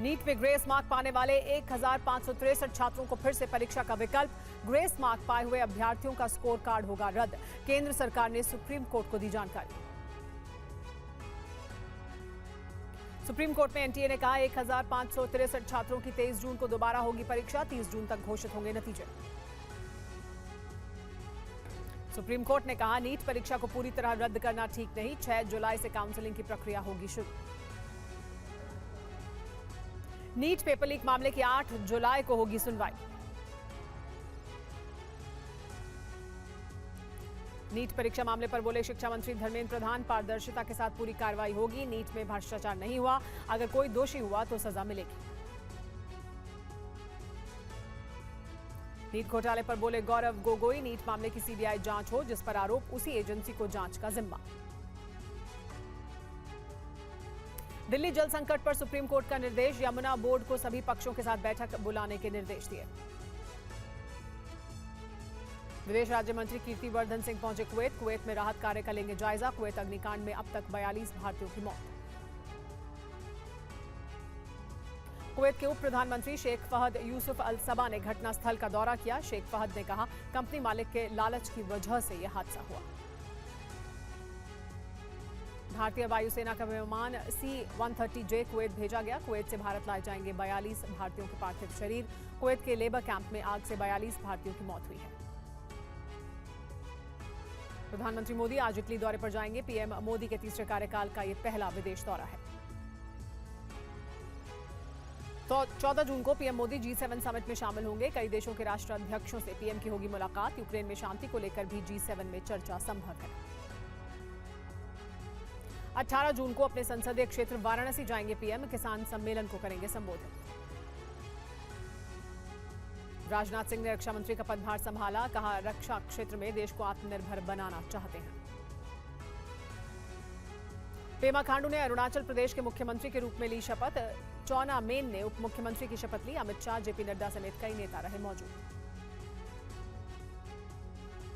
NEET में grace mark पाने वाले 1563 छात्रों को फिर से परीक्षा का विकल्प। ग्रेस मार्क पाए हुए अभ्यर्थियों का स्कोर कार्ड होगा रद्द। केंद्र सरकार ने सुप्रीम कोर्ट को दी जानकारी। सुप्रीम कोर्ट में एनटीए ने कहा 1563 छात्रों की 23 जून को दोबारा होगी परीक्षा। 30 जून तक घोषित होंगे नतीजे। सुप्रीम कोर्ट ने कहा नीट परीक्षा को पूरी तरह रद्द करना ठीक नहीं। 6 जुलाई से काउंसलिंग की प्रक्रिया होगी शुरू। नीट पेपर लीक मामले की 8 जुलाई को होगी सुनवाई। नीट परीक्षा मामले पर बोले शिक्षा मंत्री धर्मेंद्र प्रधान, पारदर्शिता के साथ पूरी कार्रवाई होगी। नीट में भ्रष्टाचार नहीं हुआ, अगर कोई दोषी हुआ तो सजा मिलेगी। नीट घोटाले पर बोले गौरव गोगोई, नीट मामले की सीबीआई जांच हो, जिस पर आरोप उसी एजेंसी को जांच का जिम्मा। दिल्ली जल संकट पर सुप्रीम कोर्ट का निर्देश। यमुना बोर्ड को सभी पक्षों के साथ बैठक बुलाने के निर्देश दिए। विदेश राज्य मंत्री कीर्तिवर्धन सिंह पहुंचे कुवैत में राहत कार्य का लेंगे जायजा। कुवैत अग्निकांड में अब तक 42 भारतीयों की मौत। कुवैत के उप प्रधानमंत्री शेख फहद यूसुफ अल सबा ने घटनास्थल का दौरा किया। शेख फहद ने कहा कंपनी मालिक के लालच की वजह से यह हादसा हुआ। भारतीय वायुसेना का विमान C-130J कुवैत भेजा गया। कुवैत से भारत लाए जाएंगे 42 भारतीयों के पार्थिव शरीर। कुवैत के लेबर कैंप में आग से 42 भारतीयों की मौत हुई है। प्रधानमंत्री मोदी आज इटली दौरे पर जाएंगे। पीएम मोदी के तीसरे कार्यकाल का यह पहला विदेश दौरा है। तो 14 जून को पीएम मोदी G7 समिट में शामिल होंगे। कई देशों के राष्ट्राध्यक्षों से पीएम की होगी मुलाकात। यूक्रेन में शांति को लेकर भी G7 में चर्चा संभव है। 18 जून को अपने संसदीय क्षेत्र वाराणसी जाएंगे पीएम। किसान सम्मेलन को करेंगे संबोधित। राजनाथ सिंह ने रक्षा मंत्री का पदभार संभाला। कहा रक्षा क्षेत्र में देश को आत्मनिर्भर बनाना चाहते हैं। पेमा खांडू ने अरुणाचल प्रदेश के मुख्यमंत्री के रूप में ली शपथ। चौना मेन ने उप मुख्यमंत्री की शपथ ली। अमित शाह, जेपी नड्डा समेत कई नेता रहे मौजूद।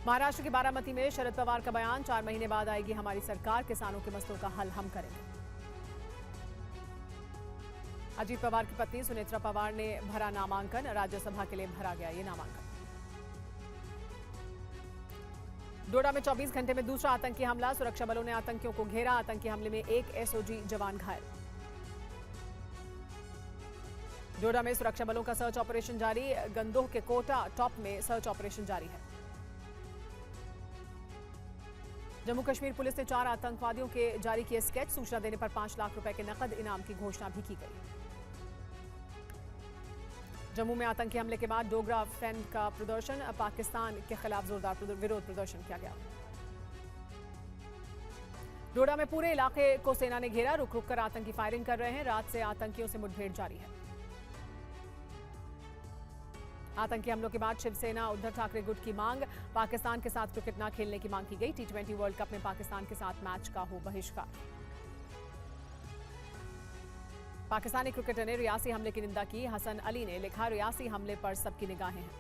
महाराष्ट्र की बारामती में शरद पवार का बयान, 4 महीने बाद आएगी हमारी सरकार, किसानों के मसलों का हल हम करेंगे। अजीत पवार की पत्नी सुनेत्रा पवार ने भरा नामांकन। राज्यसभा के लिए भरा गया ये नामांकन। डोडा में 24 घंटे में दूसरा आतंकी हमला। सुरक्षा बलों ने आतंकियों को घेरा। आतंकी हमले में एक एसओजी जवान घायल। डोडा में सुरक्षा बलों का सर्च ऑपरेशन जारी। गंदोह के कोटा टॉप में सर्च ऑपरेशन जारी है। जम्मू कश्मीर पुलिस ने 4 आतंकवादियों के जारी किए स्केच। सूचना देने पर 5 लाख रुपए के नकद इनाम की घोषणा भी की गई। जम्मू में आतंकी हमले के बाद डोगरा फैन का प्रदर्शन। पाकिस्तान के खिलाफ जोरदार विरोध प्रदर्शन किया गया। डोडा में पूरे इलाके को सेना ने घेरा। रुक रुक कर आतंकी फायरिंग कर रहे हैं। रात से आतंकियों से मुठभेड़ जारी है। आतंकी हमलों के बाद शिवसेना उद्धव ठाकरे गुट की मांग। पाकिस्तान के साथ क्रिकेट न खेलने की मांग की गई। T20 वर्ल्ड कप में पाकिस्तान के साथ मैच का हो बहिष्कार। पाकिस्तानी क्रिकेटर ने रियासी हमले की निंदा की। हसन अली ने लिखा रियासी हमले पर सबकी निगाहें हैं।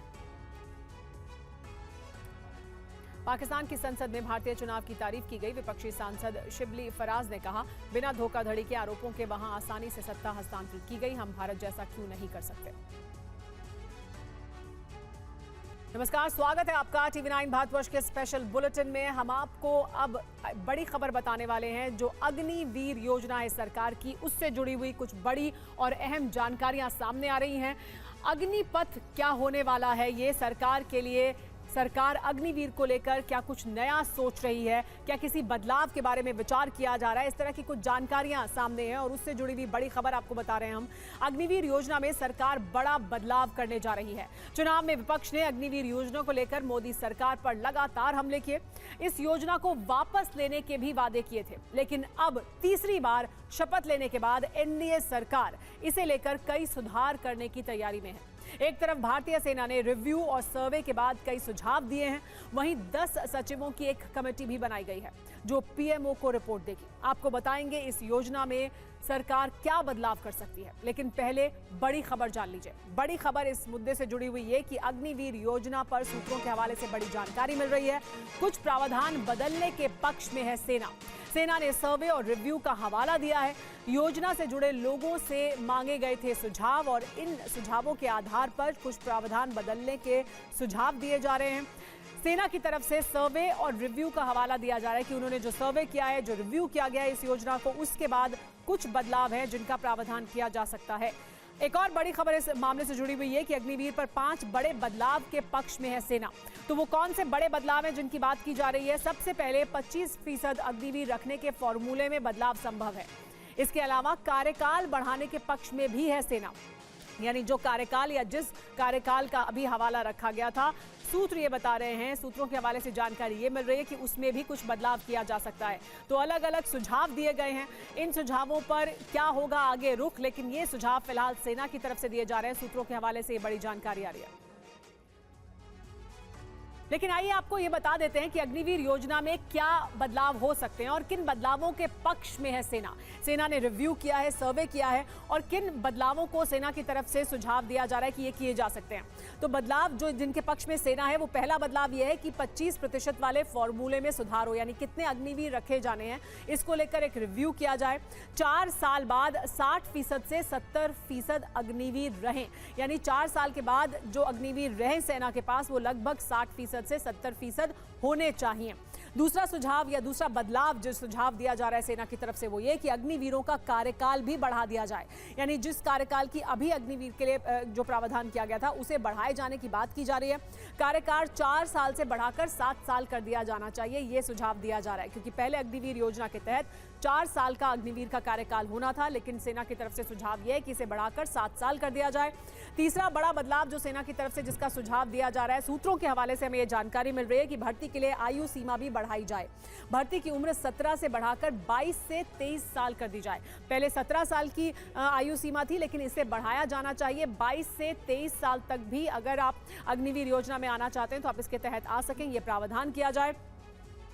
पाकिस्तान की संसद में भारतीय चुनाव की तारीफ की गई। विपक्षी सांसद शिबली फराज ने कहा बिना धोखाधड़ी के आरोपों के वहां आसानी से सत्ता हस्तांतरित की गई। हम भारत जैसा क्यों नहीं कर सकते। नमस्कार, स्वागत है आपका TV9 भारतवर्ष के स्पेशल बुलेटिन में। हम आपको अब बड़ी खबर बताने वाले हैं। जो अग्निवीर योजना है सरकार की, उससे जुड़ी हुई कुछ बड़ी और अहम जानकारियां सामने आ रही हैं। अग्निपथ क्या होने वाला है ये सरकार के लिए? सरकार अग्निवीर को लेकर क्या कुछ नया सोच रही है? क्या किसी बदलाव के बारे में विचार किया जा रहा है? इस तरह की कुछ जानकारियां सामने हैं और उससे जुड़ी हुई बड़ी खबर आपको बता रहे हैं हम। अग्निवीर योजना में सरकार बड़ा बदलाव करने जा रही है। चुनाव में विपक्ष ने अग्निवीर योजना को लेकर मोदी सरकार पर लगातार हमले किए। इस योजना को वापस लेने के भी वादे किए थे, लेकिन अब तीसरी बार शपथ लेने के बाद एनडीए सरकार इसे लेकर कई सुधार करने की तैयारी में है। एक तरफ भारतीय सेना ने रिव्यू और सर्वे के बाद कई सुझाव दिए हैं, वहीं 10 सचिवों की एक कमेटी भी बनाई गई है जो पीएमओ को रिपोर्ट देगी। आपको बताएंगे इस योजना में सरकार क्या बदलाव कर सकती है। लेकिन पहले बड़ी खबर जान लीजिए। बड़ी खबर इस मुद्दे से जुड़ी हुई है कि अग्निवीर योजना पर सूत्रों के हवाले से बड़ी जानकारी मिल रही है। कुछ प्रावधान बदलने के पक्ष में है सेना। सेना ने सर्वे और रिव्यू का हवाला दिया है। योजना से जुड़े लोगों से मांगे गए थे सुझाव और इन सुझावों के आधार पर कुछ प्रावधान बदलने के सुझाव दिए जा रहे हैं। सेना की तरफ से सर्वे और रिव्यू का हवाला दिया जा रहा है कि उन्होंने जो सर्वे किया है, जो रिव्यू किया गया है इस योजना को, उसके बाद कुछ बदलाव है जिनका प्रावधान किया जा सकता है। एक और बड़ी खबर इस मामले से जुड़ी हुई है कि अग्निवीर पर 5 बड़े बदलाव के पक्ष में है सेना। तो वो कौन से बड़े बदलाव हैं जिनकी बात की जा रही है? सबसे पहले 25% अग्निवीर रखने के फॉर्मूले में बदलाव संभव है। इसके अलावा कार्यकाल बढ़ाने के पक्ष में भी है सेना, यानी जो कार्यकाल या जिस कार्यकाल का अभी हवाला रखा गया था, सूत्र ये बता रहे हैं, सूत्रों के हवाले से जानकारी ये मिल रही है कि उसमें भी कुछ बदलाव किया जा सकता है। तो अलग अलग सुझाव दिए गए हैं। इन सुझावों पर क्या होगा आगे रुख, लेकिन ये सुझाव फिलहाल सेना की तरफ से दिए जा रहे हैं। सूत्रों के हवाले से ये बड़ी जानकारी आ रही है। लेकिन आइए आपको ये बता देते हैं कि अग्निवीर योजना में क्या बदलाव हो सकते हैं और किन बदलावों के पक्ष में है सेना। सेना ने रिव्यू किया है, सर्वे किया है और किन बदलावों को सेना की तरफ से सुझाव दिया जा रहा है कि ये किए जा सकते हैं। तो बदलाव जो जिनके पक्ष में सेना है, वो पहला बदलाव ये है कि 25% वाले फॉर्मूले में सुधार हो, यानी कितने अग्निवीर रखे जाने हैं, इसको लेकर एक रिव्यू किया जाए। 4 साल बाद 60% से 70% अग्निवीर रहें, यानी 4 साल के बाद जो अग्निवीर रहें सेना के पास, वो लगभग 60% से 70% होने चाहिए। दूसरा सुझाव या दूसरा बदलाव जो सुझाव दिया जा रहा है सेना की तरफ से, वो ये कि अग्निवीरों का कार्यकाल भी बढ़ा दिया जाए, यानी जिस कार्यकाल की अभी अग्निवीर के लिए जो प्रावधान किया गया था उसे बढ़ाए जाने की बात की जा रही है। कार्यकाल 4 साल से बढ़ाकर 7 साल कर दिया जाना चाहिए, ये सुझाव दिया जा रहा है, क्योंकि पहले अग्निवीर योजना के तहत 4 साल का अग्निवीर का कार्यकाल होना था, लेकिन सेना की तरफ से सुझाव यह है कि इसे बढ़ाकर 7 साल कर दिया जाए। तीसरा बड़ा बदलाव जो सेना की तरफ से जिसका सुझाव दिया जा रहा है, सूत्रों के हवाले से हमें यह जानकारी मिल रही है कि भर्ती के लिए आयु सीमा भी बढ़ाई जाए। भर्ती की उम्र 17 से बढ़ाकर 22 से 23 साल कर दी जाए। पहले 17 साल की आयु सीमा थी, लेकिन इसे बढ़ाया जाना चाहिए 22 से 23 साल तक भी। अगर आप अग्निवीर योजना में आना चाहते हैं तो आप इसके तहत आ सकें, यह प्रावधान किया जाए।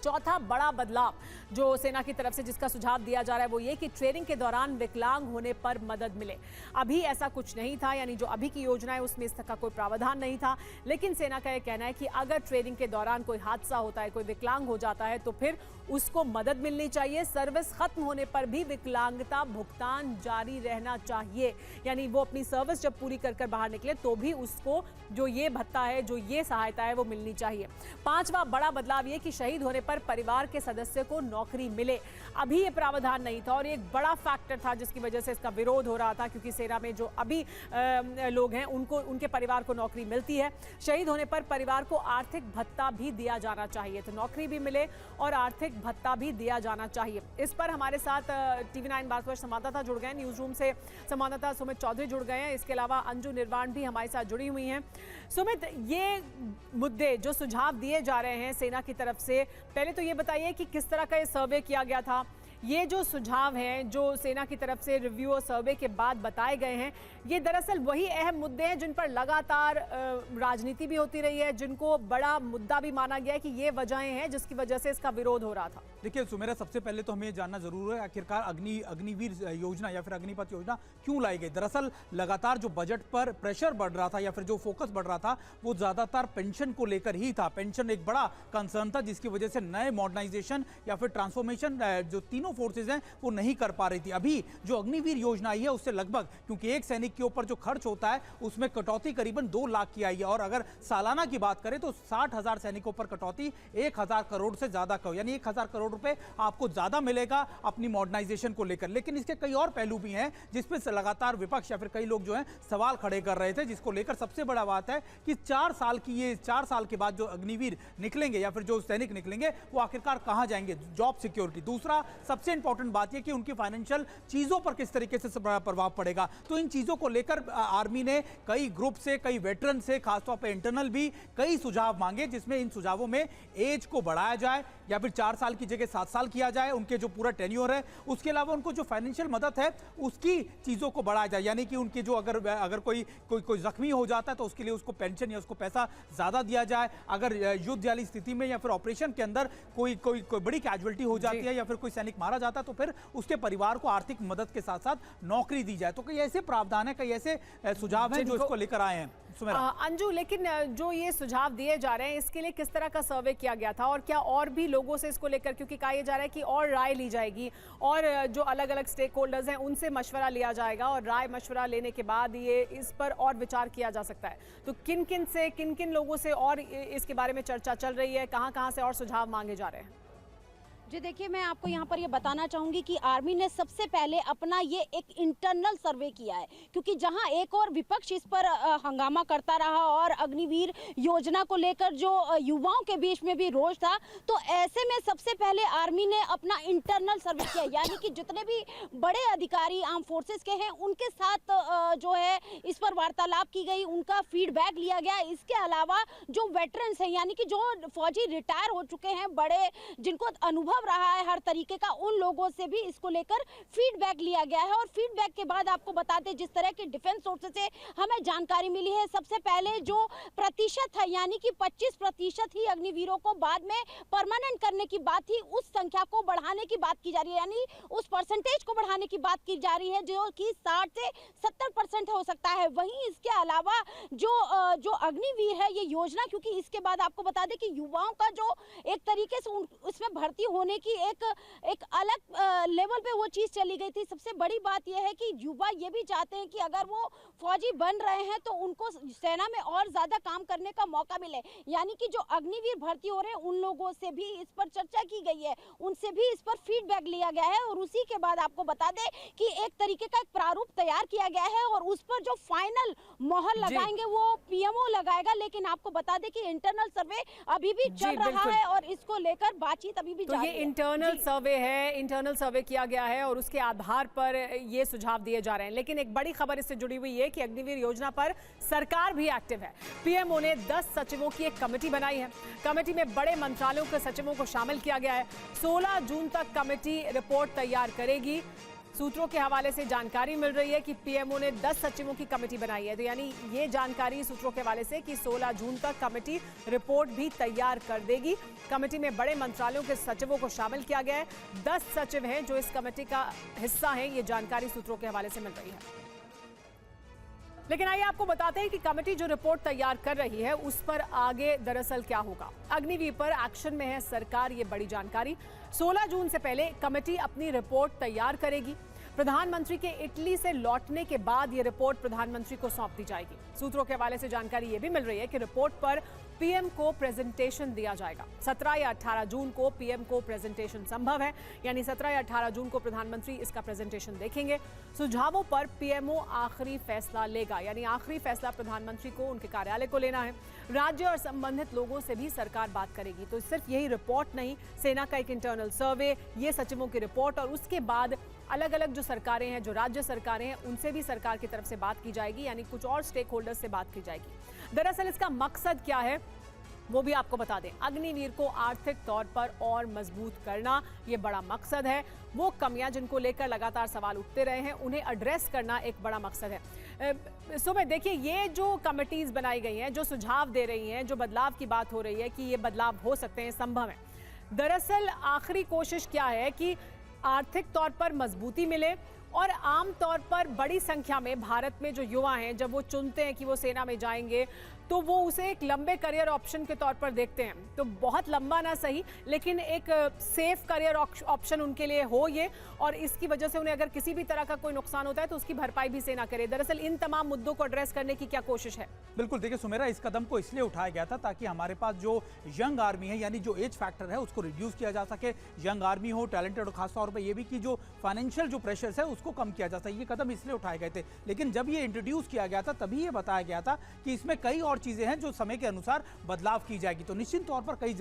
चौथा बड़ा बदलाव जो सेना की तरफ से जिसका सुझाव दिया जा रहा है, वो ये कि ट्रेनिंग के दौरान विकलांग होने पर मदद मिले। अभी ऐसा कुछ नहीं था, यानी जो अभी की योजना है उसमें इस तरह का कोई प्रावधान नहीं था, लेकिन सेना का यह कहना है कि अगर ट्रेनिंग के दौरान कोई हादसा होता है, कोई विकलांग हो जाता है, तो फिर उसको मदद मिलनी चाहिए। सर्विस खत्म होने पर भी विकलांगता भुगतान जारी रहना चाहिए, यानी वो अपनी सर्विस जब पूरी कर बाहर निकले तो भी उसको जो ये भत्ता है, जो ये सहायता है, वो मिलनी चाहिए। पांचवा बड़ा बदलाव ये कि शहीद होने पर परिवार के सदस्य को नौकरी मिले। अभी ये प्रावधान नहीं था और ये एक बड़ा फैक्टर था जिसकी वजह से इसका विरोध हो रहा था, क्योंकि सेना में जो अभी लोग हैं उनको उनके परिवार को नौकरी मिलती है। शहीद होने पर परिवार को आर्थिक भत्ता भी दिया जाना चाहिए, तो नौकरी भी मिले और आर्थिक भत्ता भी दिया जाना चाहिए। इस पर हमारे साथ TV9 भारतवर्ष संवाददाता जुड़ गए हैं, न्यूज रूम से संवाददाता सुमित चौधरी जुड़ गए हैं। इसके अलावा अंजू निर्वाण भी हमारे साथ जुड़ी हुई हैं। सुमित, ये मुद्दे जो सुझाव दिए जा रहे हैं सेना की तरफ से, पहले तो ये बताइए कि किस तरह का ये सर्वे किया गया था। ये जो सुझाव हैं जो सेना की तरफ से रिव्यू और सर्वे के बाद बताए गए हैं, ये दरअसल वही अहम मुद्दे हैं जिन पर लगातार राजनीति भी होती रही है, जिनको बड़ा मुद्दा भी माना गया है कि ये वजहें हैं जिसकी वजह से इसका विरोध हो रहा था। देखिए सुमेरा, सबसे पहले तो हमें जानना जरूर है आखिरकार अग्निवीर योजना या फिर अग्निपथ योजना क्यों लाई गई। दरअसल लगातार जो बजट पर प्रेशर बढ़ रहा था या फिर जो फोकस बढ़ रहा था वो ज्यादातर पेंशन को लेकर ही था। पेंशन एक बड़ा कंसर्न था, जिसकी वजह से नए मॉडर्नाइजेशन या फिर ट्रांसफॉर्मेशन जो तीनों फोर्सेज हैं वो नहीं कर पा रही थी। अभी जो अग्निवीर योजना आई है उससे लगभग, क्योंकि एक सैनिक के ऊपर जो खर्च होता है उसमें कटौती करीबन 2 लाख की आई है, और अगर सालाना की बात करें तो 60,000 सैनिकों पर कटौती 1,000 करोड़ से ज्यादा का, यानी 1,000 करोड़ रुपए आपको ज्यादा मिलेगा अपनी मॉडर्नाइजेशन को लेकर। लेकिन इसके कई और पहलू भी हैं जिसपे लगातार विपक्ष या फिर कई लोग जो हैं सवाल खड़े कर रहे थे, जिसको लेकर सबसे बड़ा बात है कि 4 साल के बाद जो अग्निवीर निकलेंगे या फिर जो सैनिक निकलेंगे वो आखिरकार कहां जाएंगे, जॉब सिक्योरिटी। दूसरा सबसे इंपॉर्टेंट बात यह कि उनकी फाइनेंशियल चीजों पर किस तरीके से प्रभाव पड़ेगा। तो इन चीजों को लेकर आर्मी ने कई ग्रुप से, कई वेटरन से, खासतौर पर इंटरनल भी कई सुझाव मांगे, जिसमें इन सुझावों में एज को बढ़ाया जाए या फिर 4 साल की जगह 7 साल किया जाए, उनके जो पूरा टेन्योर है। उसके अलावा उनको जो फाइनेंशियल मदद है उसकी चीजों को बढ़ाया जाए, यानी कि उनके जो अगर कोई जख्मी हो जाता है तो उसके लिए उसको पेंशन या उसको पैसा ज्यादा दिया जाए। अगर युद्ध वाली स्थिति में या फिर ऑपरेशन के अंदर कोई बड़ी कैजुअलिटी हो जाती है या फिर कोई सैनिक मारा जाता है तो फिर उसके परिवार को आर्थिक मदद के साथ साथ नौकरी दी जाए। तो कई ऐसे प्रावधान है, कई ऐसे सुझाव हैं जो इसको लेकर आए हैं। अंजू, लेकिन जो ये सुझाव दिए जा रहे हैं इसके लिए किस तरह का सर्वे किया गया था और क्या और भी लोगों से इसको लेकर, क्योंकि कहा जा रहा है कि और राय ली जाएगी और जो अलग अलग स्टेक होल्डर्स हैं उनसे मशवरा लिया जाएगा और राय मशवरा लेने के बाद ये इस पर और विचार किया जा सकता है। तो किन किन लोगों से और इसके बारे में चर्चा चल रही है, कहाँ से और सुझाव मांगे जा रहे हैं? जी देखिए, मैं आपको यहाँ पर ये बताना चाहूँगी कि आर्मी ने सबसे पहले अपना ये एक इंटरनल सर्वे किया है, क्योंकि जहाँ एक और विपक्ष इस पर हंगामा करता रहा और अग्निवीर योजना को लेकर जो युवाओं के बीच में भी रोष था, तो ऐसे में सबसे पहले आर्मी ने अपना इंटरनल सर्वे किया, यानी कि जितने भी बड़े अधिकारी आर्म फोर्सेस के हैं उनके साथ जो है इस पर वार्तालाप की गई, उनका फीडबैक लिया गया। इसके अलावा जो वेटरन्स हैं, यानी कि जो फौजी रिटायर हो चुके हैं, बड़े जिनको अनुभव रहा है हर तरीके का, उन लोगों से भी इसको लेकर फीडबैक लिया गया है। और फीडबैक के बाद आपको बता दें, जिस तरह की डिफेंस सोर्सेज से हमें जानकारी मिली है, सबसे पहले जो प्रतिशत है, यानी कि 25% ही अग्निवीरों को बाद में परमानेंट करने की बात थी, उस संख्या को बढ़ाने की बात की जा रही है, यानी उस परसेंटेज को बढ़ाने की बात की जा रही है, जो कि 60 से 70% हो सकता है। वहीं इसके अलावा जो अग्निवीर है ये योजना, क्योंकि इसके बाद आपको बता दें कि युवाओं का जो एक तरीके से उसमें भर्ती होने की एक अलग लेवल पे वो चीज चली गई थी। सबसे बड़ी बात यह है कि युवा ये भी चाहते हैं कि अगर वो फौजी बन रहे हैं तो उनको सेना में और ज्यादा काम करने का मौका मिले, यानी कि जो अग्निवीर भर्ती हो रहे हैं उन लोगों से भी इस पर चर्चा की गई है, उनसे भी इस पर फीडबैक लिया गया है। और उसी के बाद आपको बता दें कि एक तरीके का एक प्रारूप तैयार किया गया है और उस पर जो फाइनल मोहर लगाएंगे वो पीएमओ लगाएगा। लेकिन आपको बता दें कि इंटरनल सर्वे अभी भी चल रहा है और इसको लेकर बातचीत अभी भी जारी है। इंटरनल सर्वे है, इंटरनल सर्वे किया गया है और उसके आधार पर ये सुझाव दिए जा रहे हैं। लेकिन एक बड़ी खबर इससे जुड़ी हुई है कि अग्निवीर योजना पर सरकार भी एक्टिव है। पीएमओ ने 10 सचिवों की एक कमेटी बनाई है। कमेटी में बड़े मंत्रालयों के सचिवों को शामिल किया गया है। 16 जून तक कमेटी रिपोर्ट तैयार करेगी। सूत्रों के हवाले से जानकारी मिल रही है कि पीएमओ ने 10 सचिवों की कमेटी बनाई है। तो यानी ये जानकारी सूत्रों के हवाले से कि 16 जून तक कमेटी रिपोर्ट भी तैयार कर देगी। कमेटी में बड़े मंत्रालयों के सचिवों को शामिल किया गया है। 10 सचिव हैं जो इस कमेटी का हिस्सा हैं, ये जानकारी सूत्रों के हवाले से मिल रही है। लेकिन आइए आपको बताते हैं कि कमेटी जो रिपोर्ट तैयार कर रही है उस पर आगे दरअसल क्या होगा। अग्निवीर पर एक्शन में है सरकार, ये बड़ी जानकारी। 16 जून से पहले कमेटी अपनी रिपोर्ट तैयार करेगी। प्रधानमंत्री के इटली से लौटने के बाद ये रिपोर्ट प्रधानमंत्री को सौंप दी जाएगी। सूत्रों के हवाले से जानकारी ये भी मिल रही है कि रिपोर्ट पर पीएम को प्रेजेंटेशन दिया जाएगा। 17 या 18 जून को पीएम को प्रेजेंटेशन संभव है, यानी 17 या 18 जून को प्रधानमंत्री इसका प्रेजेंटेशन देखेंगे। सुझावों पर पीएमओ आखिरी फैसला लेगा, यानी आखिरी फैसला प्रधानमंत्री को उनके कार्यालय को लेना है। राज्य और संबंधित लोगों से भी सरकार बात करेगी। तो सिर्फ यही रिपोर्ट नहीं, सेना का एक इंटरनल सर्वे, ये सचिवों की रिपोर्ट और उसके बाद अलग अलग जो सरकारें हैं, जो राज्य सरकारें हैं, उनसे भी सरकार की तरफ से बात की जाएगी, यानी कुछ और स्टेक होल्डर्स से बात की जाएगी। दरअसल इसका मकसद क्या है वो भी आपको बता दें। अग्निवीर को आर्थिक तौर पर और मजबूत करना, ये बड़ा मकसद है। वो कमियां जिनको लेकर लगातार सवाल उठते रहे हैं उन्हें एड्रेस करना एक बड़ा मकसद है। सुबह देखिए, ये जो कमिटीज बनाई गई हैं, जो सुझाव दे रही हैं, जो बदलाव की बात हो रही है कि ये बदलाव हो सकते हैं, संभव है। दरअसल आखिरी कोशिश क्या है कि आर्थिक तौर पर मजबूती मिले और आम तौर पर बड़ी संख्या में भारत में जो युवा हैं, जब वो चुनते हैं कि वो सेना में जाएंगे तो वो उसे एक लंबे करियर ऑप्शन के तौर पर देखते हैं। तो बहुत लंबा ना सही, लेकिन एक सेफ करियर ऑप्शन उनके लिए हो ये, और इसकी वजह से उन्हें अगर किसी भी तरह का कोई नुकसान होता है तो उसकी भरपाई भी सेना करे। दरअसल इन तमाम मुद्दों को एड्रेस करने की क्या कोशिश है? बिल्कुल, देखिए सुमेरा, इस कदम को इसलिए उठाया गया था ताकि हमारे पास जो यंग आर्मी है, यानी जो एज फैक्टर है, उसको रिड्यूस किया जा सके। यंग आर्मी हो, टैलेंटेड, और खासतौर पर यह भी कि जो फाइनेंशियल जो प्रेशर्स है उसको कम किया जा सके। ये कदम इसलिए उठाए गए थे। लेकिन जब ये इंट्रोड्यूस किया गया था तभी ये बताया गया था कि इसमें कई और चीजें हैं जो समय के अनुसार बदलाव की जाएगी। तो निश्चित तौर पर कई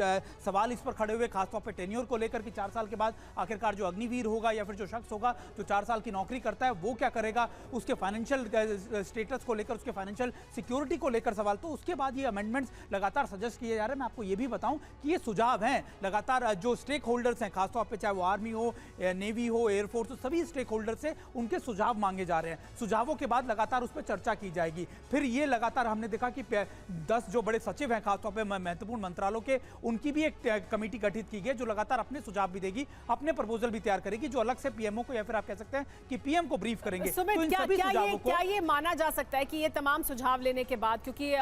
सवाल इस पर खड़े हुए, खासतौर पर टेन्योर को लेकर कि 4 साल के बाद आखिरकार जो अग्निवीर होगा या फिर जो शख्स होगा जो 4 साल की नौकरी करता है वो क्या करेगा, उसके फाइनेंशियल स्टेटस को लेकर, उसके फाइनेंशियल सिक्योरिटी को लेकर सवाल। तो उसके बाद ये अमेंडमेंट्स लगातार सजेस्ट किए जा रहे हैं। मैं आपको ये भी बताऊं कि ये सुझाव हैं लगातार जो स्टेक होल्डर्स हैं, खासतौर पर चाहे वो आर्मी हो, नेवी हो, एयरफोर्स हो, सभी स्टेक होल्डर से उनके सुझाव मांगे जा रहे हैं। सुझावों के बाद लगातार उस पर चर्चा की जाएगी। फिर ये लगातार हमने देखा कि 10 जो बड़े सचिव हैं खासतौर पर महत्वपूर्ण मंत्रालयों के, उनकी भी एक कमेटी गठित की गई जो लगातार अपने सुझाव भी देगी, अपने प्रपोजल भी तैयार करेगी, जो अलग से पीएमओ को या फिर आप कह सकते हैं कि पीएम को ब्रीफ करेंगे। सुमित, तो इन सभी सुझावों को क्या ये माना जा सकता है कि ये तमाम सुझाव लेने के बाद, क्योंकि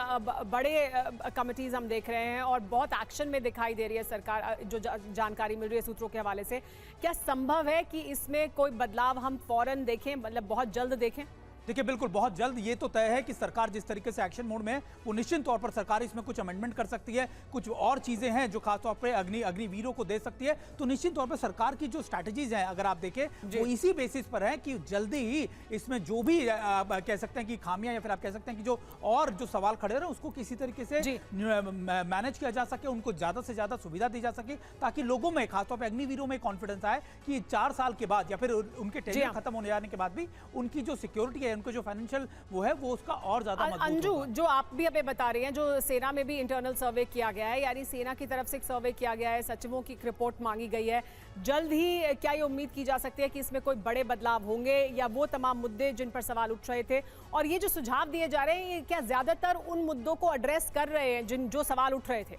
बड़े कमिटीज हम देख रहे हैं और बहुत एक्शन में दिखाई दे रही है सरकार, जो जानकारी मिल रही है सूत्रों के हवाले से, क्या संभव है कि इसमें कोई बदलाव हम फौरन देखें, मतलब बहुत जल्द देखें? देखिए बिल्कुल बहुत जल्द ये तो तय है कि सरकार जिस तरीके से एक्शन मोड में है, वो निश्चित तौर पर सरकार इसमें कुछ अमेंडमेंट कर सकती है, कुछ और चीजें हैं जो खासतौर पर अग्निवीरों को दे सकती है। तो निश्चित तौर पर सरकार की जो स्ट्रैटेजीज हैं अगर आप देखें वो इसी बेसिस पर है कि जल्दी ही इसमें जो भी कह सकते हैं कि खामियां या फिर आप कह सकते हैं कि जो और जो सवाल खड़े रहे उसको किसी तरीके से मैनेज किया जा सके, उनको ज्यादा से ज्यादा सुविधा दी जा सके, ताकि लोगों में खासतौर पर अग्निवीरों में कॉन्फिडेंस आए कि 4 साल के बाद या फिर उनके टेन्योर खत्म होने जाने के बाद भी उनकी जो सिक्योरिटी है, उनको जो फाइनेंशियल वो है वो उसका और ज्यादा मजबूत अंजू, होगा। जो आप भी अभी बता रही हैं, जो सेना में भी इंटरनल सर्वे किया गया है, यानी सेना की तरफ से एक सर्वे किया गया है, सचिवों की रिपोर्ट मांगी गई है, जल्द ही क्या ये उम्मीद की जा सकती है कि इसमें कोई बड़े बदलाव होंगे, या वो तमाम मुद्दे जिन पर सवाल उठ रहे थे और ये जो सुझाव दिए जा रहे हैं, ये क्या ज्यादातर उन मुद्दों को एड्रेस कर रहे हैं जो सवाल उठ रहे थे?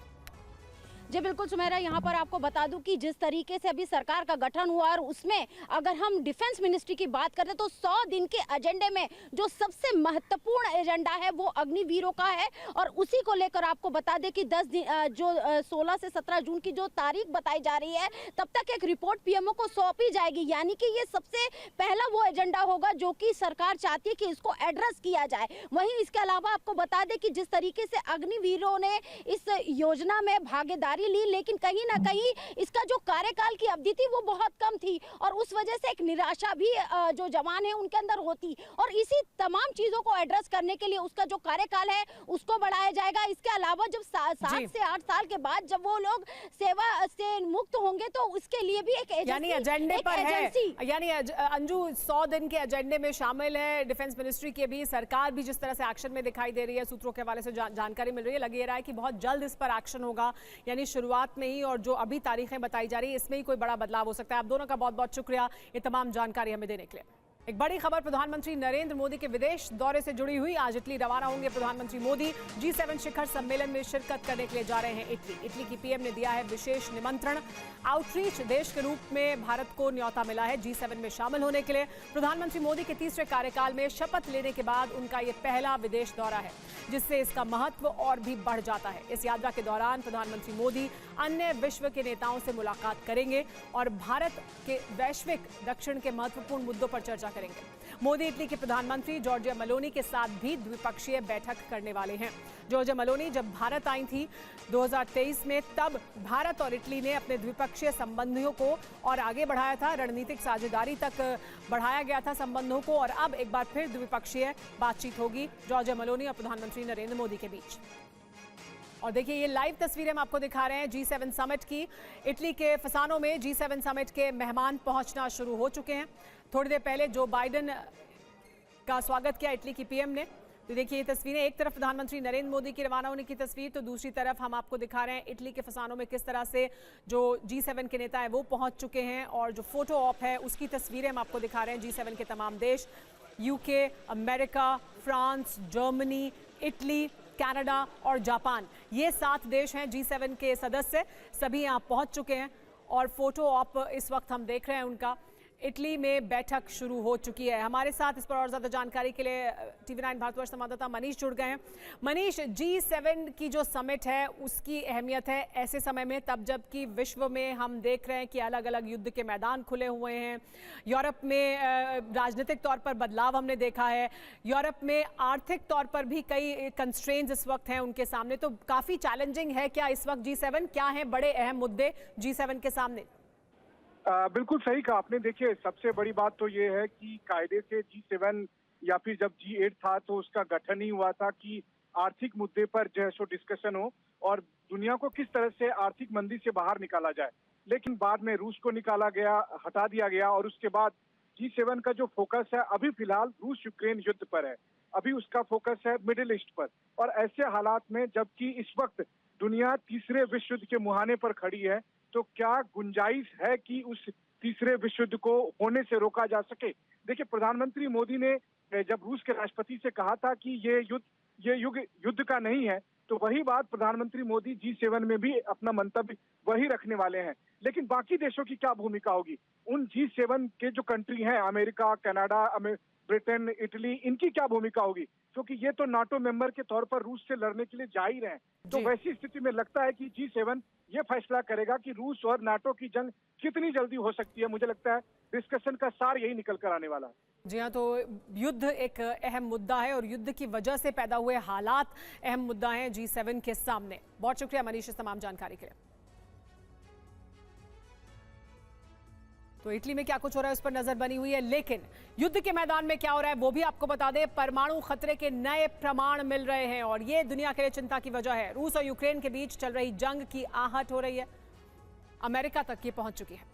जी बिल्कुल सुमेरा, यहाँ पर आपको बता दूं कि जिस तरीके से अभी सरकार का गठन हुआ और उसमें अगर हम डिफेंस मिनिस्ट्री की बात करें तो 100 दिन के एजेंडे में जो सबसे महत्वपूर्ण एजेंडा है वो अग्निवीरों का है। और उसी को लेकर आपको बता दें कि 10 दिन जो 16 से 17 जून की जो तारीख बताई जा रही है, तब तक एक रिपोर्ट पीएमओ को सौंपी जाएगी। यानी कि ये सबसे पहला वो एजेंडा होगा जो कि सरकार चाहती है कि इसको एड्रेस किया जाए। वहीं इसके अलावा आपको बता दें कि जिस तरीके से अग्निवीरों ने इस योजना में भागीदारी ली, लेकिन कहीं ना कहीं इसका जो कार्यकाल की अवधि थी वो बहुत कम थी और उस वजह से एक निराशा भी जो जवान है उनके अंदर होती। और इसी तमाम चीजों को एड्रेस करने के लिए उसका जो कार्यकाल है उसको बढ़ाया जाएगा। इसके अलावा जब 7 से 8 साल के बाद जब वो लोग सेवा से मुक्त होंगे तो उसके लिए भी एक यानी एजेंडे पर है, यानी अंजू 100 दिन के एजेंडे में शामिल है। डिफेंस मिनिस्ट्री के भी, सरकार भी जिस तरह से एक्शन में दिखाई दे रही है, सूत्रों के हवाले से जानकारी मिल रही है, लग रहा है कि बहुत जल्द इस पर एक्शन होगा, यानी शुरुआत में ही, और जो अभी तारीखें बताई जा रही है इसमें ही कोई बड़ा बदलाव हो सकता है। आप दोनों का बहुत बहुत शुक्रिया ये तमाम जानकारी हमें देने के लिए। एक बड़ी खबर प्रधानमंत्री नरेंद्र मोदी के विदेश दौरे से जुड़ी हुई। आज इटली रवाना होंगे प्रधानमंत्री मोदी। G7 शिखर सम्मेलन में शिरकत करने के लिए जा रहे हैं इटली की पीएम ने दिया है विशेष निमंत्रण। आउटरीच देश के रूप में भारत को न्योता मिला है G7 में शामिल होने के लिए। प्रधानमंत्री मोदी के तीसरे कार्यकाल में शपथ लेने के बाद उनका ये पहला विदेश दौरा है, जिससे इसका महत्व और भी बढ़ जाता है। इस यात्रा के दौरान प्रधानमंत्री मोदी अन्य विश्व के नेताओं से मुलाकात करेंगे और भारत के वैश्विक दक्षिण के महत्वपूर्ण मुद्दों पर चर्चा करेंगे। मोदी इटली के प्रधानमंत्री जॉर्जिया मेलोनी के साथ भी द्विपक्षीय बैठक करने वाले हैं। जॉर्जिया मेलोनी जब भारत आई थी 2023 में, तब भारत और इटली ने अपने द्विपक्षीय संबंधों को और आगे बढ़ाया था, रणनीतिक साझेदारी तक बढ़ाया गया था संबंधों को, और अब एक बार फिर द्विपक्षीय बातचीत होगी जॉर्जिया मेलोनी और प्रधानमंत्री नरेंद्र मोदी के बीच। और देखिए ये लाइव तस्वीरें हम आपको दिखा रहे हैं G7 समिट की। इटली के फसानो में G7 समिट के मेहमान पहुंचना शुरू हो चुके हैं। थोड़ी देर पहले जो बाइडेन का स्वागत किया इटली की पीएम ने। तो देखिए ये तस्वीरें, एक तरफ प्रधानमंत्री नरेंद्र मोदी की रवाना होने की तस्वीर, तो दूसरी तरफ हम आपको दिखा रहे हैं इटली के फसानो में किस तरह से जो G7 के नेता है वो पहुंच चुके हैं, और जो फोटो ऑप है उसकी तस्वीरें हम आपको दिखा रहे हैं। G7 के तमाम देश, UK, America, France, Germany, Italy, Canada और जापान, ये 7 देश हैं G7 के सदस्य, सभी यहाँ पहुंच चुके हैं। और फोटो ऑप इस वक्त हम देख रहे हैं उनका। इटली में बैठक शुरू हो चुकी है। हमारे साथ इस पर और ज़्यादा जानकारी के लिए TV9 भारतवर्ष संवाददाता मनीष जुड़ गए हैं। मनीष, G7 की जो समिट है उसकी अहमियत है ऐसे समय में, तब जबकि विश्व में हम देख रहे हैं कि अलग अलग युद्ध के मैदान खुले हुए हैं। यूरोप में राजनीतिक तौर पर बदलाव हमने देखा है, यूरोप में आर्थिक तौर पर भी कई कंस्ट्रेंट्स इस वक्त हैं उनके सामने, तो काफ़ी चैलेंजिंग है क्या इस वक्त G7? क्या हैं बड़े अहम मुद्दे G7 के सामने? बिल्कुल सही कहा आपने। देखिए सबसे बड़ी बात तो ये है कि कायदे से G7 या फिर जब G8 था तो उसका गठन ही हुआ था कि आर्थिक मुद्दे पर जो है सो डिस्कशन हो और दुनिया को किस तरह से आर्थिक मंदी से बाहर निकाला जाए। लेकिन बाद में रूस को निकाला गया, हटा दिया गया, और उसके बाद G7 का जो फोकस है अभी फिलहाल रूस यूक्रेन युद्ध पर है। अभी उसका फोकस है मिडिल ईस्ट पर। और ऐसे हालात में जबकि इस वक्त दुनिया तीसरे विश्व युद्ध के मुहाने पर खड़ी है, तो क्या गुंजाइश है कि उस तीसरे विश्व युद्ध को होने से रोका जा सके? देखिए प्रधानमंत्री मोदी ने जब रूस के राष्ट्रपति से कहा था कि ये युद्ध ये युग युद्ध का नहीं है, तो वही बात प्रधानमंत्री मोदी G7 में भी अपना मंतव्य वही रखने वाले हैं। लेकिन बाकी देशों की क्या भूमिका होगी? उन G7 के जो कंट्री हैं, अमेरिका, कनाडा, ब्रिटेन, इटली, इनकी क्या भूमिका होगी? क्योंकि ये तो नाटो मेंबर के तौर पर रूस से लड़ने के लिए जा ही रहे हैं। तो वैसी स्थिति में लगता है कि G7 ये फैसला करेगा कि रूस और नाटो की जंग कितनी जल्दी हो सकती है। मुझे लगता है डिस्कशन का सार यही निकल कर आने वाला है। जी हाँ, तो युद्ध एक अहम मुद्दा है और युद्ध की वजह से पैदा हुए हालात अहम मुद्दा हैं G7 के सामने। बहुत शुक्रिया मनीष इस तमाम जानकारी के लिए। तो इटली में क्या कुछ हो रहा है उस पर नजर बनी हुई है, लेकिन युद्ध के मैदान में क्या हो रहा है वो भी आपको बता दें। परमाणु खतरे के नए प्रमाण मिल रहे हैं और ये दुनिया के लिए चिंता की वजह है। रूस और यूक्रेन के बीच चल रही जंग की आहट हो रही है, अमेरिका तक ये पहुंच चुकी है।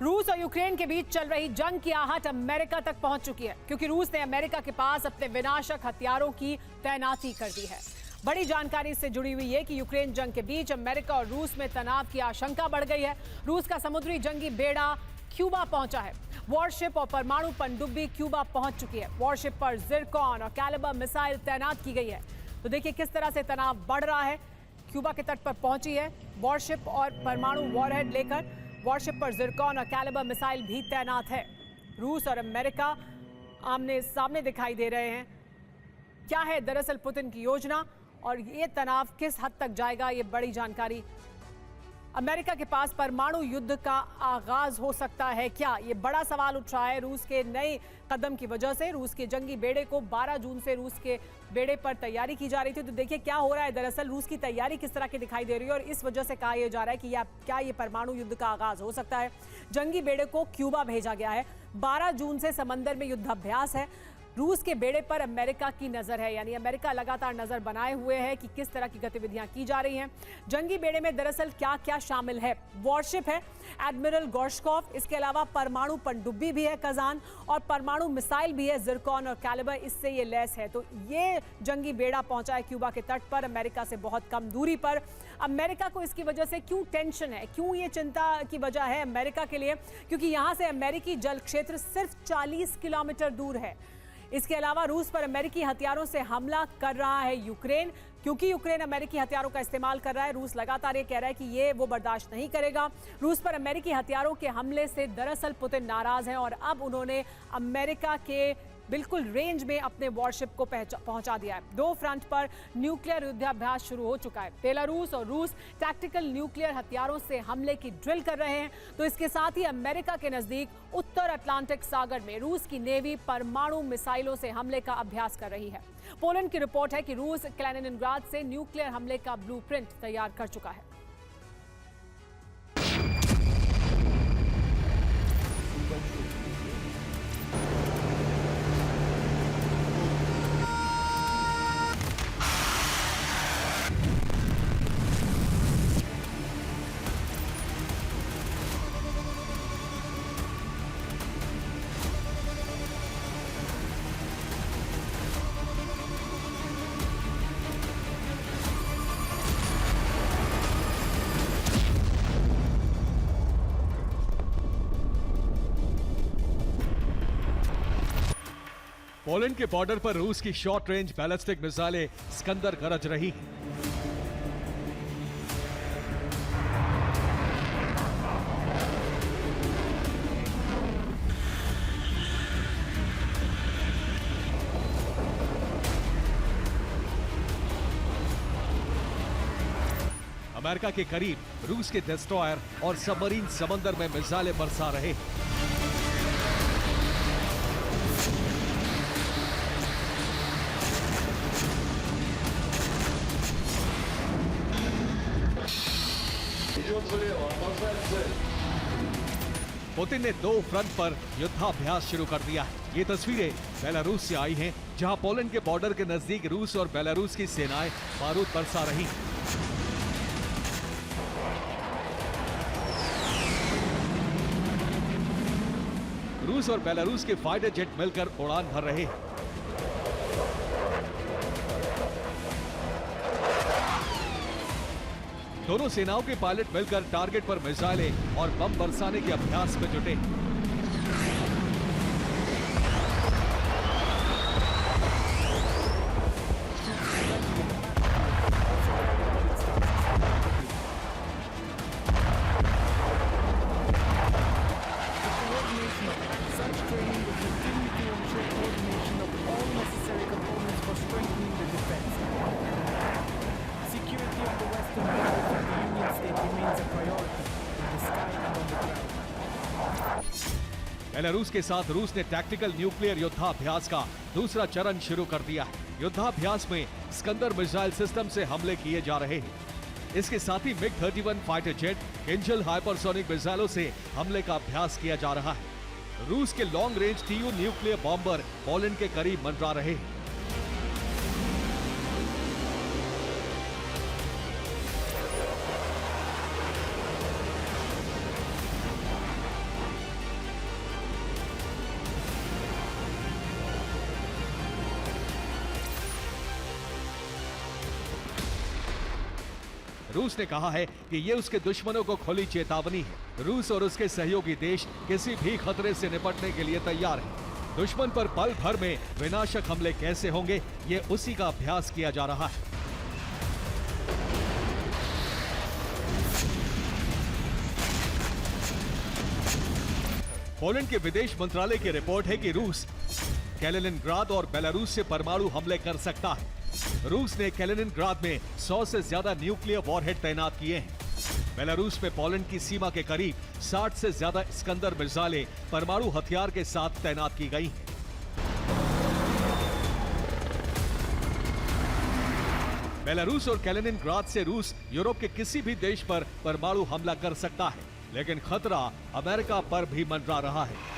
रूस और यूक्रेन के बीच चल रही जंग की आहट अमेरिका तक पहुंच चुकी है, क्योंकि रूस ने अमेरिका के पास अपने विनाशक हथियारों की तैनाती कर दी है। बड़ी जानकारी इससे जुड़ी हुई है कि यूक्रेन जंग के बीच अमेरिका और रूस में तनाव की आशंका बढ़ गई है। रूस का समुद्री जंगी बेड़ा क्यूबा पहुंचा है। वॉरशिप और परमाणु पनडुब्बी क्यूबा पहुंच चुकी है। वॉरशिप पर जिरकॉन और कैलिबर मिसाइल तैनात की गई है। तो देखिए किस तरह से तनाव बढ़ रहा है। क्यूबा के तट पर पहुंची है वॉरशिप और परमाणु वॉरहेड लेकर। वॉरशिप पर जिरकॉन और कैलिबर मिसाइल भी तैनात है। रूस और अमेरिका आमने सामने दिखाई दे रहे हैं। क्या है दरअसल पुतिन की योजना और ये तनाव किस हद तक जाएगा, ये बड़ी जानकारी। अमेरिका के पास परमाणु युद्ध का आगाज हो सकता है क्या, ये बड़ा सवाल उठ रहा है रूस के नए कदम की वजह से। रूस के जंगी बेड़े को 12 जून से रूस के बेड़े पर तैयारी की जा रही थी। तो देखिए क्या हो रहा है, दरअसल रूस की तैयारी किस तरह की दिखाई दे रही है और इस वजह से कहा यह जा रहा है कि क्या ये परमाणु युद्ध का आगाज हो सकता है। जंगी बेड़े को क्यूबा भेजा गया है। 12 जून से समंदर में युद्धाभ्यास है। रूस के बेड़े पर अमेरिका की नजर है, यानी अमेरिका लगातार नजर बनाए हुए है कि किस तरह की गतिविधियां की जा रही हैं। जंगी बेड़े में दरअसल क्या क्या शामिल है। वॉरशिप है एडमिरल गोर्शकॉफ, इसके अलावा परमाणु पनडुब्बी भी है कजान और परमाणु मिसाइल भी है जिरकॉन और कैलिबर, इससे ये लैस है। तो ये जंगी बेड़ा पहुंचा है क्यूबा के तट पर, अमेरिका से बहुत कम दूरी पर। अमेरिका को इसकी वजह से क्यों टेंशन है, क्यों ये चिंता की वजह है अमेरिका के लिए, क्योंकि यहां से अमेरिकी जल क्षेत्र सिर्फ 40 किलोमीटर दूर है। इसके अलावा रूस पर अमेरिकी हथियारों से हमला कर रहा है यूक्रेन, क्योंकि यूक्रेन अमेरिकी हथियारों का इस्तेमाल कर रहा है। रूस लगातार ये कह रहा है कि ये वो बर्दाश्त नहीं करेगा। रूस पर अमेरिकी हथियारों के हमले से दरअसल पुतिन नाराज हैं और अब उन्होंने अमेरिका के बिल्कुल रेंज में अपने वॉरशिप को पहुंचा दिया है। 2 फ्रंट पर न्यूक्लियर युद्धाभ्यास शुरू हो चुका है। बेलारूस और रूस टैक्टिकल न्यूक्लियर हथियारों से हमले की ड्रिल कर रहे हैं। तो इसके साथ ही अमेरिका के नजदीक उत्तर अटलांटिक सागर में रूस की नेवी परमाणु मिसाइलों से हमले का अभ्यास कर रही है। पोलैंड की रिपोर्ट है कि रूस कैलिनिनग्राड से न्यूक्लियर हमले का ब्लूप्रिंट तैयार कर चुका है। पोलैंड के बॉर्डर पर रूस की शॉर्ट रेंज बैलिस्टिक मिसाइलें स्कंदर गरज रही हैं। अमेरिका के करीब रूस के डिस्ट्रॉयर और सबमरीन समंदर में मिसाइलें बरसा रहे हैं। पुतिन ने 2 फ्रंट पर युद्धाभ्यास शुरू कर दिया है। ये तस्वीरें बेलारूस से आई हैं, जहां पोलैंड के बॉर्डर के नजदीक रूस और बेलारूस की सेनाएं बारूद बरसा रही हैं। रूस और बेलारूस के फाइटर जेट मिलकर उड़ान भर रहे हैं। दोनों सेनाओं के पायलट मिलकर टारगेट पर मिसाइलें और बम बरसाने के अभ्यास में जुटे हैं। बेलारूस के साथ रूस ने टैक्टिकल न्यूक्लियर युद्धाभ्यास का दूसरा चरण शुरू कर दिया है। युद्धाभ्यास में स्कंदर मिसाइल सिस्टम से हमले किए जा रहे हैं। इसके साथ ही MiG-31 fighter jet, Kinjal hypersonic मिसाइलों से हमले का अभ्यास किया जा रहा है। रूस के long range TU nuclear bomber Poland के करीब मंडरा रहे हैं। रूस ने कहा है कि ये उसके दुश्मनों को खुली चेतावनी है। रूस और उसके सहयोगी देश किसी भी खतरे से निपटने के लिए तैयार हैं। दुश्मन पर पल भर में विनाशक हमले कैसे होंगे, ये उसी का अभ्यास किया जा रहा है। पोलैंड के विदेश मंत्रालय की रिपोर्ट है कि रूस कैलिनिनग्राद और बेलारूस से परमाणु हमले कर सकता है। रूस ने कैलिनिनग्राद में 100 से ज्यादा न्यूक्लियर वॉरहेड तैनात किए हैं। बेलारूस में पोलैंड की सीमा के करीब 60 से ज्यादा स्कंदर मिसाइलें परमाणु हथियार के साथ तैनात की गई हैं। बेलारूस और कैलिनिनग्राद से रूस यूरोप के किसी भी देश पर परमाणु हमला कर सकता है, लेकिन खतरा अमेरिका पर भी मंडरा रहा है।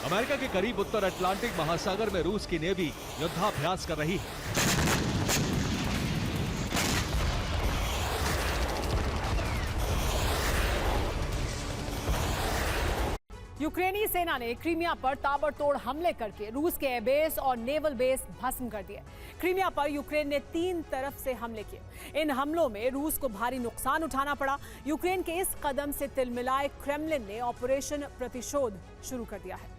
अमेरिका के करीब उत्तर अटलांटिक महासागर में रूस की नेवी युद्धाभ्यास कर रही है। यूक्रेनी सेना ने क्रीमिया पर ताबड़तोड़ हमले करके रूस के एयरबेस और नेवल बेस भस्म कर दिए। क्रीमिया पर यूक्रेन ने 3 तरफ से हमले किए। इन हमलों में रूस को भारी नुकसान उठाना पड़ा। यूक्रेन के इस कदम से तिलमिलाए क्रेमलिन ने ऑपरेशन प्रतिशोध शुरू कर दिया है।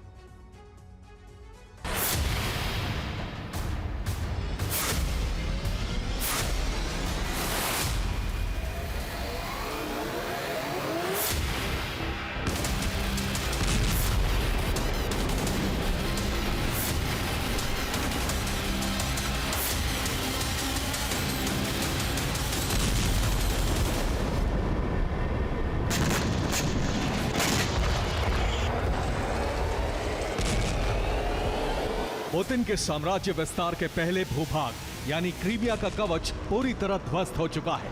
पुतिन के साम्राज्य विस्तार के पहले भूभाग यानी क्रीमिया का कवच पूरी तरह ध्वस्त हो चुका है।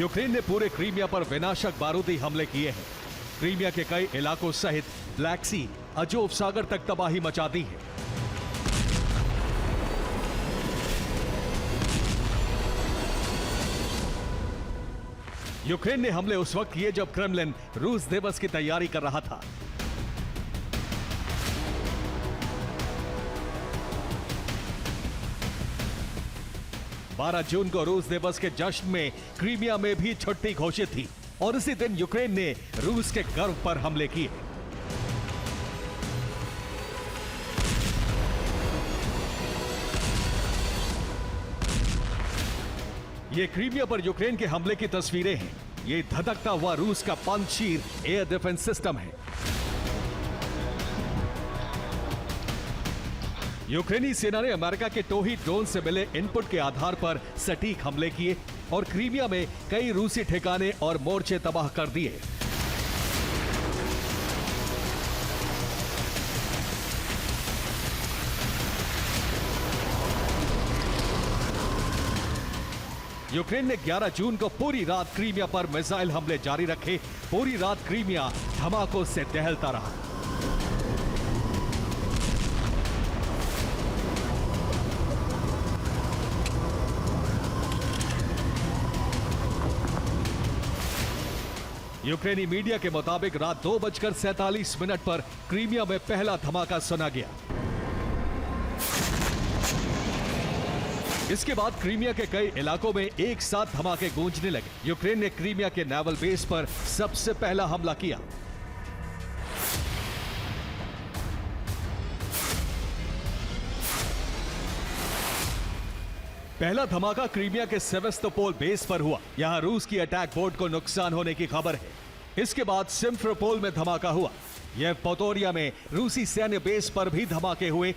यूक्रेन ने पूरे क्रीमिया पर विनाशक बारूदी हमले किए हैं। क्रीमिया के कई इलाकों सहित ब्लैक सी, अजोव सागर तक तबाही मचा दी है। यूक्रेन ने हमले उस वक्त किए जब क्रेमलिन रूस दिवस की तैयारी कर रहा था। जून को रूस दिवस के जश्न में क्रीमिया में भी छुट्टी घोषित थी और इसी दिन यूक्रेन ने रूस के गर्व पर हमले किए। ये क्रीमिया पर यूक्रेन के हमले की तस्वीरें हैं। ये धधकता हुआ रूस का पंजशीर एयर डिफेंस सिस्टम है। यूक्रेनी सेना ने अमेरिका के टोही ड्रोन से मिले इनपुट के आधार पर सटीक हमले किए और क्रीमिया में कई रूसी ठिकाने और मोर्चे तबाह कर दिए। यूक्रेन ने 11 जून को पूरी रात क्रीमिया पर मिसाइल हमले जारी रखे। पूरी रात क्रीमिया धमाकों से दहलता रहा। यूक्रेनी मीडिया के मुताबिक रात 2:47 पर क्रीमिया में पहला धमाका सुना गया। इसके बाद क्रीमिया के कई इलाकों में एक साथ धमाके गूंजने लगे। यूक्रेन ने क्रीमिया के नेवल बेस पर सबसे पहला हमला किया। पहला धमाका क्रीमिया के सेवेस्तोपोल बेस पर हुआ। यहां रूस की अटैक बोट को नुकसान होने की खबर है। इसके बाद सिम्फरोपोल में धमाका हुआ। यह पोतोरिया में रूसी सैन्य बेस पर भी धमाके हुए,